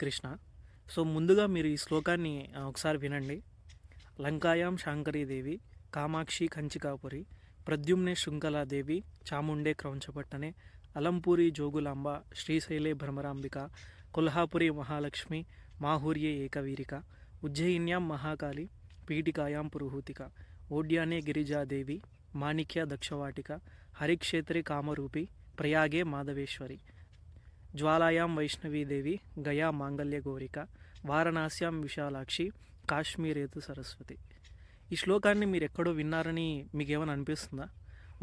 Krishna. So, ముందుగా మీరు ఈ శ్లోకాన్ని ఒకసారి వినండి. లంకాయాం శాంకరీదేవి కామాక్షి కంచికాపురి ప్రద్యుమ్నే శృంఖలాదేవి చాముండే క్రౌంచపట్టనే అలంపూరి జోగులాంబ శ్రీశైలే భ్రమరాంబిక కొల్హాపురి మహాలక్ష్మి మాహూర్యే ఏకవీరిక ఉజ్జయిన్యాం మహాకాళి పీఠికాయాం పురుహూతిక ఓడ్యానే గిరిజాదేవి మాణిక్య దక్షవాటిక హరిక్షేత్రే కామరూపి ప్రయాగే మాధవేశ్వరి జ్వాలాయాం వైష్ణవీదేవి గయా మాంగళ్య గౌరిక వారణాస్యాం విశాలాక్షి కాశ్మీరేతు సరస్వతి. ఈ శ్లోకాన్ని మీరు ఎక్కడో విన్నారని మీకు ఏమైనా అనిపిస్తుందా?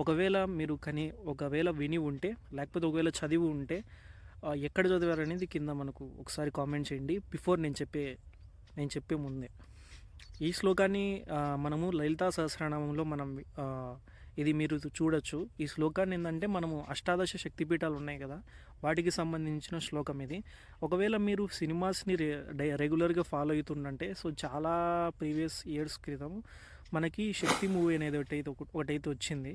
ఒకవేళ విని ఉంటే, లేకపోతే ఒకవేళ చదివి ఉంటే ఎక్కడ చదివారనేది కింద మనకు ఒకసారి కామెంట్ చేయండి. నేను చెప్పే ముందే ఈ శ్లోకాన్ని మనము లలితా సహస్రనామంలో ఇది మీరు చూడొచ్చు. ఈ శ్లోకాన్ని ఏంటంటే మనము అష్టాదశ శక్తిపీఠాలు ఉన్నాయి కదా, వాటికి సంబంధించిన శ్లోకం ఇది. ఒకవేళ మీరు సినిమాస్ని రెగ్యులర్గా ఫాలో అవుతుందంటే, సో చాలా ప్రీవియస్ ఇయర్స్ క్రితం మనకి శక్తి మూవీ అనేది ఒకటైతే వచ్చింది.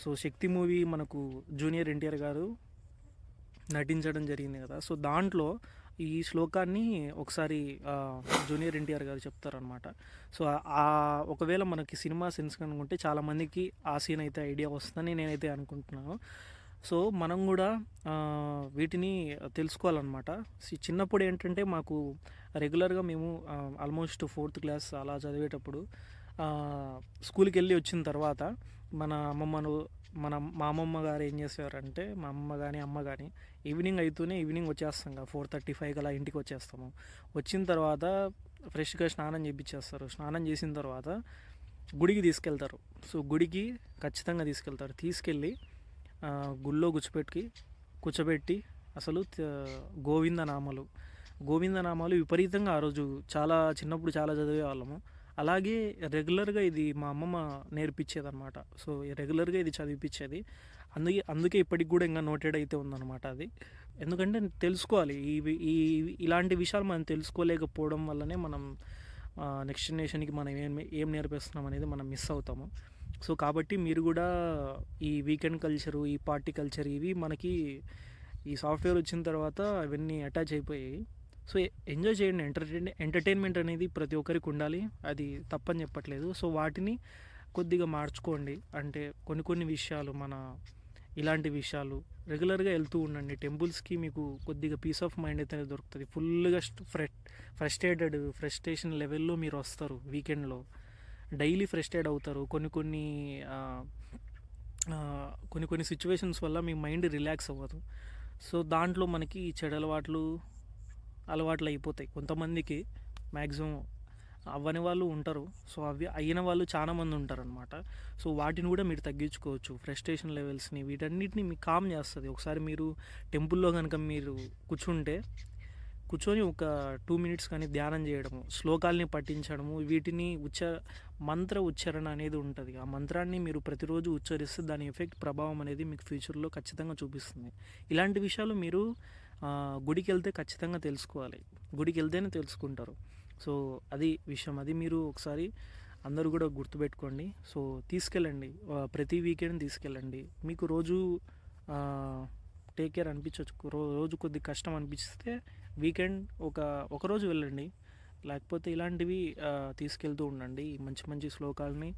సో శక్తి మూవీ మనకు జూనియర్ ఎన్టీఆర్ గారు నటించడం జరిగింది కదా. సో దాంట్లో ఈ శ్లోకాన్ని ఒకసారి జూనియర్ ఎన్టీఆర్ గారు చెప్తారనమాట. సో ఒకవేళ మనకి సినిమా సెన్స్ కనుకుంటే చాలామందికి ఆ సీన్ అయితే ఐడియా వస్తుందని నేనైతే అనుకుంటున్నాను. సో మనం కూడా వీటిని తెలుసుకోవాలన్నమాట. చిన్నప్పుడు ఏంటంటే మాకు రెగ్యులర్గా మేము ఆల్మోస్ట్ 4th క్లాస్ అలా చదివేటప్పుడు స్కూల్కి వెళ్ళి వచ్చిన తర్వాత మా అమ్మమ్మ గారు ఏం చేసేవారంటే, మా అమ్మ కానీ అమ్మ కానీ ఈవినింగ్ వచ్చేస్తాం కదా, 4:35 అలా ఇంటికి వచ్చేస్తాము. వచ్చిన తర్వాత ఫ్రెష్గా స్నానం చేయించేస్తారు. స్నానం చేసిన తర్వాత గుడికి తీసుకెళ్తారు. సో గుడికి ఖచ్చితంగా తీసుకెళ్ళి గుళ్ళో కూర్చోబెట్టి అసలు గోవిందనామాలు విపరీతంగా ఆ రోజు చిన్నప్పుడు చాలా చదివేవాళ్ళము. అలాగే రెగ్యులర్గా ఇది మా అమ్మమ్మ నేర్పించేదన్నమాట. సో రెగ్యులర్గా ఇది చదివిపించేది. అందుకే ఇప్పటికి కూడా ఇంకా నోటెడ్ అయితే ఉందన్నమాట అది. ఎందుకంటే తెలుసుకోవాలి, ఇలాంటి విషయాలు మనం తెలుసుకోలేకపోవడం వల్లనే మనం నెక్స్ట్ జనరేషన్కి మనం ఏం నేర్పిస్తున్నాం అనేది మనం మిస్ అవుతాము. సో కాబట్టి మీరు కూడా ఈ వీకెండ్ కల్చరు, ఈ పార్టీ కల్చర్, ఇవి మనకి ఈ సాఫ్ట్వేర్ వచ్చిన తర్వాత అవన్నీ అటాచ్ అయిపోయాయి. సో ఎంజాయ్ చేయండి. ఎంటర్టైన్మెంట్ అనేది ప్రతి ఒక్కరికి ఉండాలి, అది తప్పని చెప్పట్లేదు. సో వాటిని కొద్దిగా మార్చుకోండి. అంటే కొన్ని విషయాలు ఇలాంటి విషయాలు రెగ్యులర్గా వెళ్తూ ఉండండి టెంపుల్స్కి. మీకు కొద్దిగా పీస్ ఆఫ్ మైండ్ అయితే దొరుకుతుంది. ఫుల్గా ఫ్రస్ట్రేషన్ లెవెల్లో మీరు వస్తారు వీకెండ్లో. డైలీ ఫ్రస్ట్రేట్ అవుతారు. కొన్ని సిచ్యువేషన్స్ వల్ల మీ మైండ్ రిలాక్స్ అవ్వదు. సో దాంట్లో మనకి చెడు అలవాట్లు అయిపోతాయి. కొంతమందికి మ్యాక్సిమం అవ్వని వాళ్ళు ఉంటారు. సో అవి అయిన వాళ్ళు చాలామంది ఉంటారనమాట. సో వాటిని కూడా మీరు తగ్గించుకోవచ్చు. ఫ్రస్ట్రేషన్ లెవెల్స్ని, వీటన్నిటిని మీకు కామ్ చేస్తుంది. ఒకసారి మీరు టెంపుల్లో కనుక మీరు కూర్చొని ఒక 2 minutes కానీ ధ్యానం చేయడము, శ్లోకాల్ని పఠించడము, వీటిని మంత్ర ఉచ్చారణ అనేది ఉంటుంది. ఆ మంత్రాన్ని మీరు ప్రతిరోజు ఉచ్చరిస్తే దాని ప్రభావం అనేది మీకు ఫ్యూచర్లో ఖచ్చితంగా చూపిస్తుంది. ఇలాంటి విషయాలు మీరు గుడికి వెళ్తే ఖచ్చితంగా తెలుసుకోవాలి. గుడికి వెళ్తేనే తెలుసుకుంటారు. సో అది విషయం. అది మీరు ఒకసారి అందరూ కూడా గుర్తుపెట్టుకోండి. సో తీసుకెళ్ళండి, ప్రతి వీకెండ్ తీసుకెళ్ళండి. మీకు రోజు టేక్ కేర్ అనిపించవచ్చు, రోజు కొద్ది కష్టం అనిపిస్తే వీకెండ్ ఒకరోజు వెళ్ళండి. లేకపోతే ఇలాంటివి తీసుకెళ్తూ ఉండండి. మంచి శ్లోకాలని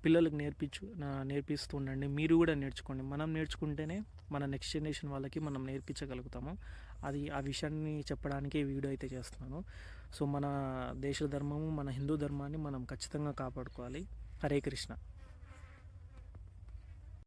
పిల్లలకు నేర్పిస్తూ ఉండండి. మీరు కూడా నేర్చుకోండి. మనం నేర్చుకుంటేనే మన నెక్స్ట్ జనరేషన్ వాళ్ళకి మనం నేర్పించగలుగుతాము. ఆ విషయాన్ని చెప్పడానికే వీడియో అయితే చేస్తున్నాను. సో మన దేశ ధర్మము, మన హిందూ ధర్మాన్ని మనం ఖచ్చితంగా కాపాడుకోవాలి. హరే కృష్ణ.